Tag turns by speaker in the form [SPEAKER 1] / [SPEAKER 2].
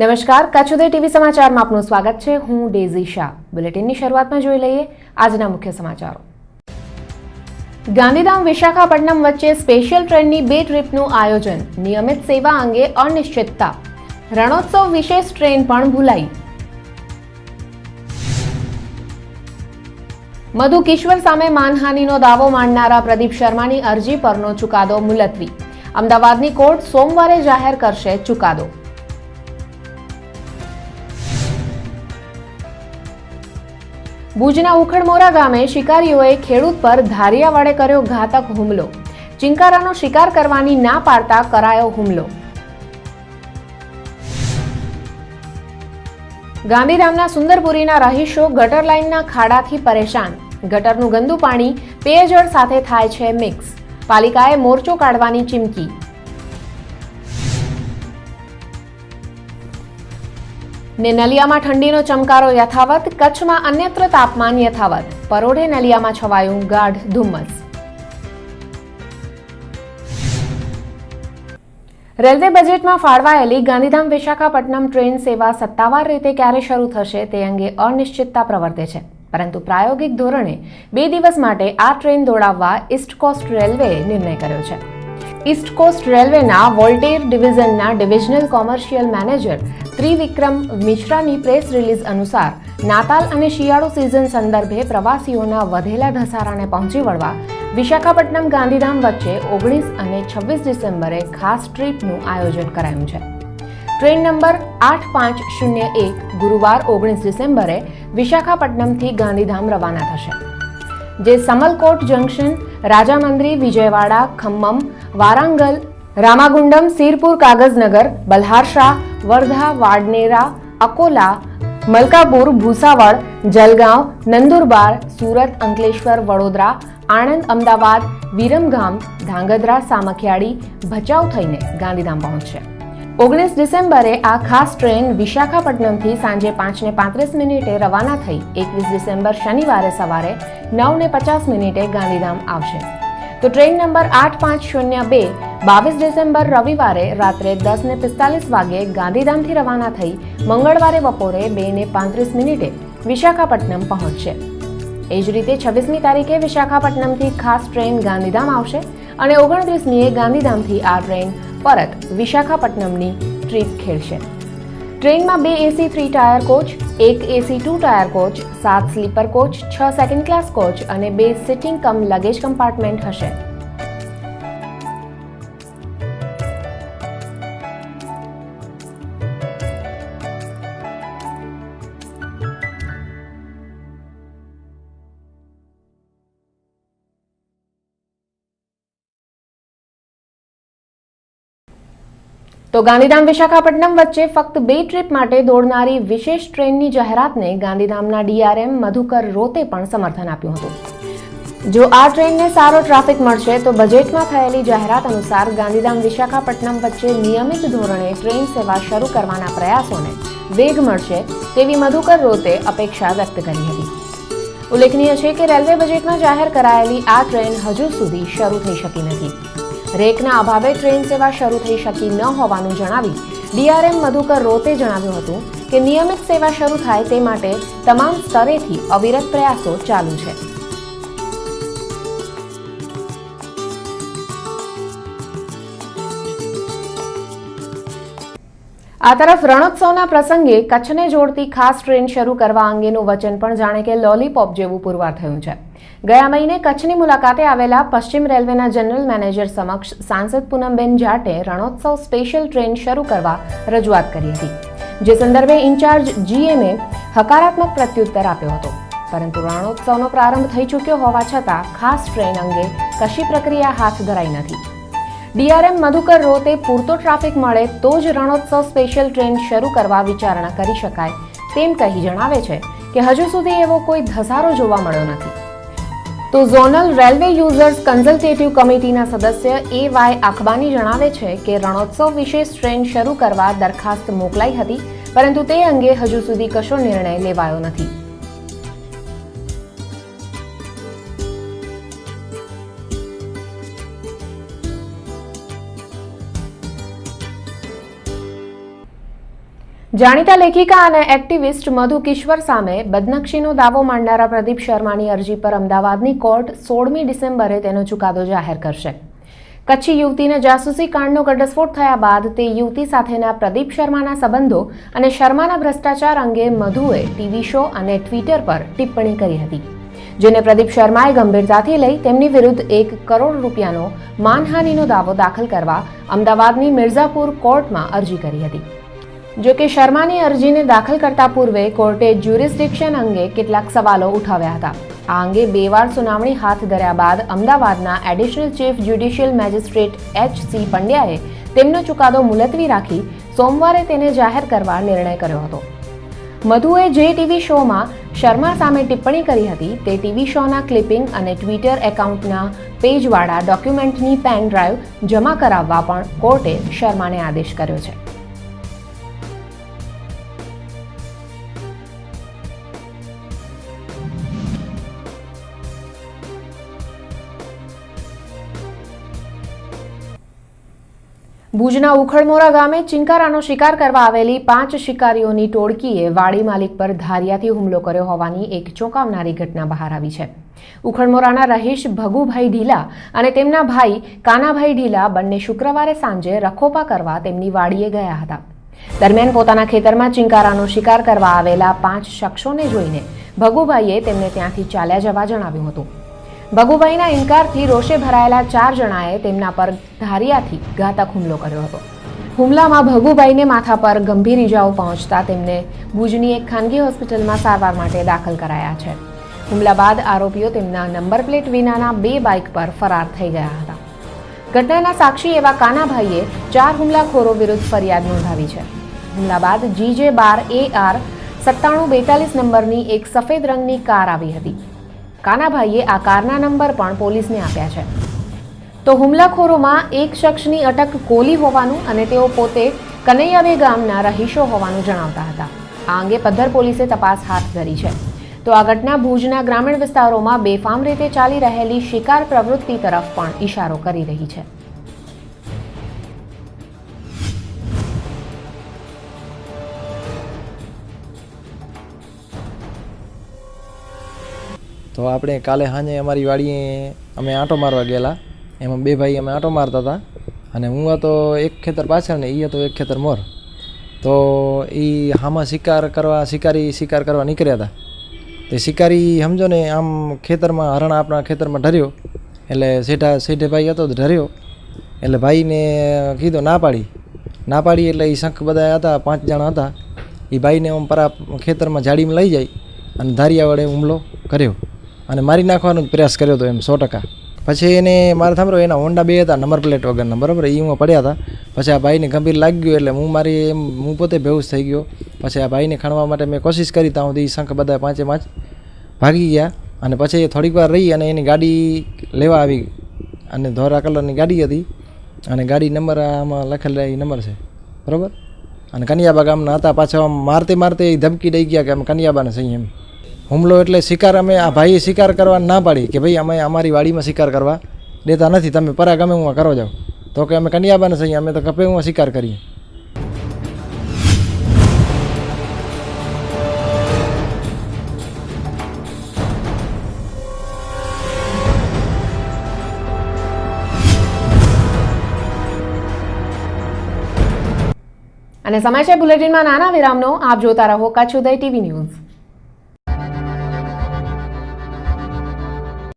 [SPEAKER 1] નમસ્કાર, કચ્છ ઉદય ટીવી સમાચારમાં આપનું સ્વાગત છે. હું ડેઝી શાહ. બુલેટિનની શરૂઆતમાં જોઈ લઈએ આજના મુખ્ય સમાચારો. ગાંધીધામ વિશાખાપટ્ટનમ વચ્ચે સ્પેશિયલ ટ્રેનની 2 ટ્રીપનું આયોજન. નિયમિત સેવા અંગે અનિશ્ચિતતા. રણોત્સવ વિશેષ ટ્રેન પણ ભૂલાઈ. મધુ કિશ્વર સામે માનહાનિનો દાવો માંડનારા પ્રદીપ શર્માની અરજી પરનો ચુકાદો મુલતવી. અમદાવાદની કોર્ટ સોમવારે જાહેર કરશે ચુકાદો. ભુજના ઉખડમોરા ગામે શિકારીઓએ ખેડૂત પર ધારિયા વડે કર્યો ઘાતક હુમલો. ચિંકારાનો શિકાર કરવાની ના પાડતા કરાયો હુમલો. ગાંધીધામના સુંદરપુરીના રહીશો ગટર લાઇનના ખાડાથી પરેશાન. ગટરનું ગંદુ પાણી પેયજળ સાથે થાય છે મિક્સ. પાલિકાએ મોરચો કાઢવાની ચીમકી. ને નલિયામાં ઠંડીનો ચમકારો યથાવત. કચ્છમાં અન્યત્ર તાપમાન યથાવત. પરોઢે નલિયામાં છવાયું ગાઢ ધુમ્મસ. રેલવે બજેટમાં ફાળવાયેલી ગાંધીધામ વિશાખાપટ્ટનમ ટ્રેન સેવા સત્તાવાર રીતે ક્યારે શરૂ થશે તે અંગે અનિશ્ચિતતા પ્રવર્તે છે. પરંતુ પ્રાયોગિક ધોરણે 2 દિવસ માટે આ ટ્રેન દોડાવવા ઈસ્ટ કોસ્ટ રેલવેએ નિર્ણય કર્યો છે. ઈસ્ટ કોસ્ટ રેલવેના વોલ્ટેર ડિવિઝનના ડિવિઝનલ કોમર્શિયલ મેનેજર ત્રિવિક્રમ મિશ્રાની પ્રેસ રિલીઝ અનુસાર નાતાલ અને શિયાળુ સિઝન સંદર્ભે પ્રવાસીઓના વધેલા ધસારાને પહોંચી વળવા વિશાખાપટ્ટનમ ગાંધીધામ વચ્ચે 19 અને 26 ડિસેમ્બરે ખાસ ટ્રીપનું આયોજન કરાયું છે. ટ્રેન નંબર 8501 ગુરુવાર 19 ડિસેમ્બરે વિશાખાપટ્ટનમથી ગાંધીધામ રવાના થશે, જે સમલકોટ જંકશન, રાજામંદ્રી, વિજયવાડા, ખમ્મમ, વારાંગલ, રામાગુંડમ, સિરપુર, કાગઝનગર, બલ્હારશાહ, વર્ધા, વાડનેરા, અકોલા, મલકાપુર, ભૂસાવળ, જલગાંવ, નંદુરબાર, સુરત, અંકલેશ્વર, વડોદરા, આણંદ, અમદાવાદ, વિરમગામ, ધાંગધ્રા, સામખિયાળી, ભચાઉ થઈને ગાંધીધામ પહોંચશે. 19 ડિસેમ્બરે આ ખાસ ટ્રેન વિશાખાપટ્ટનમથી સાંજે 5:35 રવાના થઈ 21 ડિસેમ્બર શનિવારે સવારે 9:50 ગાંધીધામ આવશે. તો ટ્રેન નંબર 8502 22 ડિસેમ્બર રવિવારે રાત્રે 10:45 વાગે ગાંધીધામથી રવાના થઈ મંગળવારે બપોરે 2:35 વિશાખાપટ્ટનમ પહોંચશે. એ જ રીતે 26મી તારીખે વિશાખાપટ્ટનમથી ખાસ ટ્રેન ગાંધીધામ આવશે અને 29મીએ ગાંધીધામથી આ ટ્રેન પરત વિશાખાપટ્ટનમની ટ્રીપ ખેડશે. ટ્રેનમાં 2 AC 3 tier coach, 1 AC 2 tier coach, 7 sleeper coach, 6 second class coach અને 2 સિટિંગ કમ લગેજ કમ્પાર્ટમેન્ટ હશે. તો ગાંધીધામ વિશાખાપટ્ટનમ વચ્ચે ફક્ત 2 ટ્રીપ માટે દોડનારી વિશેષ ટ્રેનની જાહેરાતને ગાંધીધામના ડીઆરએમ મધુકર રોતે પણ સમર્થન આપ્યું હતું. જો આ ટ્રેનને સારો ટ્રાફિક મળશે તો બજેટમાં થયેલી જાહેરાત અનુસાર ગાંધીધામ વિશાખાપટ્ટનમ વચ્ચે નિયમિત ધોરણે ટ્રેન સેવા શરૂ કરવાના પ્રયાસોને વેગ મળશે તેવી મધુકર રોતે અપેક્ષા વ્યક્ત કરી હતી. ઉલ્લેખનીય છે કે રેલવે બજેટમાં જાહેર કરાયેલી આ ટ્રેન હજુ સુધી શરૂ થઈ શકી નથી. રેકના અભાવે ટ્રેન સેવા શરૂ થઈ શકી ન હોવાનું જણાવી ડીઆરએમ મધુકર રોતે જણાવ્યું હતું કે નિયમિત સેવા શરૂ થાય તે માટે તમામ સ્તરેથી અવિરત પ્રયાસો ચાલુ છે. આ તરફ રણોત્સવના પ્રસંગે કચ્છને જોડતી ખાસ ટ્રેન શરૂ કરવા અંગેનું વચન પણ જાણે કે લોલીપોપ જેવું પુરવાર થયું છે. ગયા મહિને કચ્છની મુલાકાતે આવેલા પશ્ચિમ રેલવેના જનરલ મેનેજર સમક્ષ સાંસદ પૂનમબેન જાટે રણોત્સવ સ્પેશિયલ ટ્રેન શરૂ કરવા રજૂઆત કરી હતી, જે સંદર્ભે ઇન્ચાર્જ જીએમએ હકારાત્મક પ્રત્યુત્તર આપ્યો હતો. પરંતુ રણોત્સવનો પ્રારંભ થઈ ચૂક્યો હોવા છતાં ખાસ ટ્રેન અંગે કશી પ્રક્રિયા હાથ ધરાઈ નથી. ડીઆરએમ મધુકર રોતે પૂરતો ટ્રાફિક મળે તો જ રણોત્સવ સ્પેશિયલ ટ્રેન શરૂ કરવા વિચારણા કરી શકાય તેમ કહી જણાવે છે કે હજુ સુધી એવો કોઈ ધસારો જોવા મળ્યો નથી. તો ઝોનલ રેલવે યુઝર્સ કન્ઝલ્ટેટિવ કમિટીના સદસ્ય એ.વાય. આખબાની જણાવે છે કે રણોત્સવ વિશેષ ટ્રેન શરૂ કરવા દરખાસ્ત મોકલાઈ હતી, પરંતુ તે અંગે હજુ સુધી કશો નિર્ણય લેવાયો નથી. જાણીતા લેખિકા અને એક્ટિવિસ્ટ મધુ કિશ્વર સામે બદનક્ષીનો દાવો માંડનારા પ્રદીપ શર્માની અરજી પર અમદાવાદની કોર્ટ 16મી ડિસેમ્બરે તેનો ચુકાદો જાહેર કરશે. કચ્છી યુવતીને જાસૂસી કાંડનો ઘટસ્ફોટ થયા બાદ તે યુવતી સાથેના પ્રદીપ શર્માના સંબંધો અને શર્માના ભ્રષ્ટાચાર અંગે મધુએ ટીવી શો અને ટ્વિટર પર ટિપ્પણી કરી હતી, જેને પ્રદીપ શર્માએ ગંભીરતાથી લઈ તેમની વિરુદ્ધ 1 કરોડ રૂપિયાનો માનહાનિનો દાવો દાખલ કરવા અમદાવાદની મિર્ઝાપુર કોર્ટમાં અરજી કરી હતી. જો કે શર્માની અરજીને દાખલ કરતા પૂર્વે કોર્ટે જ્યુરિસ્ડિક્શન અંગે કેટલાક સવાલો ઉઠાવ્યા હતા. આ અંગે 2 વાર સુનાવણી હાથ ધર્યા બાદ અમદાવાદના additional chief judicial magistrate H.C. પંડ્યાએ તેમનો ચુકાદો મુલતવી રાખી સોમવારે તેને જાહેર કરવા નિર્ણય કર્યો હતો. મધુએ જે ટીવી શોમાં શર્મા સામે ટિપ્પણી કરી હતી તે ટીવી શોના ક્લિપિંગ અને ટ્વિટર એકાઉન્ટના પેજવાળા ડોક્યુમેન્ટની પેન ડ્રાઈવ જમા કરાવવા પણ કોર્ટે શર્માને આદેશ કર્યો છે. ભુજના ઉખડમોરા ગામે ચિંકારાનો શિકાર કરવા આવેલી 5 શિકારીઓની ટોળકીએ વાડી માલિક પર ધારિયાથી હુમલો કર્યો હોવાની એક ચોંકાવનારી ઘટના બહાર આવી છે. ઉખડમોરાના રહીશ ભગુભાઈ ઢીલા અને તેમના ભાઈ કાનાભાઈ ઢીલા બંને શુક્રવારે સાંજે રખોપા કરવા તેમની વાડીએ ગયા હતા. દરમિયાન પોતાના ખેતરમાં ચિંકારાનો શિકાર કરવા આવેલા 5 શખ્સોને જોઈને ભગુભાઈએ તેમને ત્યાંથી ચાલ્યા જવા જણાવ્યું હતું. ભગુભાઈના ઇનકારથી રોષે ભરાયેલા 4 જણાએ તેમના પર ધારિયાથી ઘાતક હુમલો કર્યો હતો. હુમલામાં ભગુભાઈને માથા પર ગંભીર ઈજાઓ પહોંચતા તેમને ભુજની એક ખાનગી હોસ્પિટલમાં સારવાર માટે દાખલ કરાયા છે. હુમલા બાદ આરોપીઓ તેમના નંબર પ્લેટ વિનાના 2 બાઇક પર ફરાર થઈ ગયા હતા. ઘટનાના સાક્ષી એવા કાનાભાઈએ 4 હુમલાખોરો વિરુદ્ધ ફરિયાદ નોંધાવી છે. હુમલા બાદ GJ12 AR 9742 નંબરની એક સફેદ રંગની કાર આવી હતી. કાનાભાઈએ આ કારના નંબર પણ પોલીસને આપ્યા છે. તો હુમલાખોરોમાં એક શખ્સની અટક કોલી હોવાનું અને તેઓ પોતે કનૈયાવે ગામના રહીશો હોવાનું જણાવતા હતા. આ અંગે પદ્ધર પોલીસે તપાસ હાથ ધરી છે. તો આ ઘટના ભુજના ગ્રામીણ વિસ્તારોમાં બેફામ રીતે ચાલી રહેલી શિકાર પ્રવૃત્તિ તરફ પણ ઇશારો કરી રહી છે.
[SPEAKER 2] તો આપણે કાલે સાંજે અમારી વાડીએ અમે આંટો મારવા ગયેલા. એમાં 2 ભાઈ અમે આંટો મારતા હતા અને હું હતો એક ખેતર પાછળ ને એ હતો એક ખેતર મોર. તો એ હામાં શિકાર કરવા નીકળ્યા હતા. તે શિકારી સમજો ને આમ ખેતરમાં હરણ આપણા ખેતરમાં ઢર્યો એટલે શેઠે ભાઈ હતો તો ઢર્યો એટલે ભાઈને કીધું ના પાડી એટલે એ શંખ બધા હતા 5 જણા હતા. એ ભાઈને આમ પરા ખેતરમાં જાડીમાં લઈ જાય અને ધારિયા વડે હુમલો કર્યો અને મારી નાખવાનો જ પ્રયાસ કર્યો હતો એમ 100%. પછી એને મારે સાંભળો એના હોન્ડા 2 હતા નંબર પ્લેટ વગરના, બરાબર, એ હું પડ્યા હતા. પછી આ ભાઈને ગંભીર લાગી ગયું એટલે હું પોતે બેહોશ થઈ ગયો. પછી આ ભાઈને ખણવા માટે મેં કોશિશ કરી ત્યાં સુધી શંખ બધા 5 ભાગી ગયા અને પછી થોડીક વાર રહી અને એની ગાડી લેવા આવી અને ધોરા કલરની ગાડી હતી અને ગાડી નંબર આમાં લખેલા એ નંબર છે, બરાબર. અને કનિયાબા ગામના હતા. પાછા આમ મારતે ધમકી દઈ ગયા કે અમે કનિયાબાને સહી એમ. હુમલો એટલે શિકાર અમે આ ભાઈએ શિકાર કરવા ના પાડી કે ભાઈ અમે અમારી વાડીમાં શિકાર કરવા દેતા નથી, તમે પરા ગમે હું કરો જાઓ. તો કે અમે કનિયાબાને સહી, અમે તો કપે હું શિકાર કરીએ.
[SPEAKER 1] અને સમાચાર બુલેટિનમાં નાના વિરામનો આપ જોતા રહો કચ્છ ઉદય ટીવી ન્યૂઝ.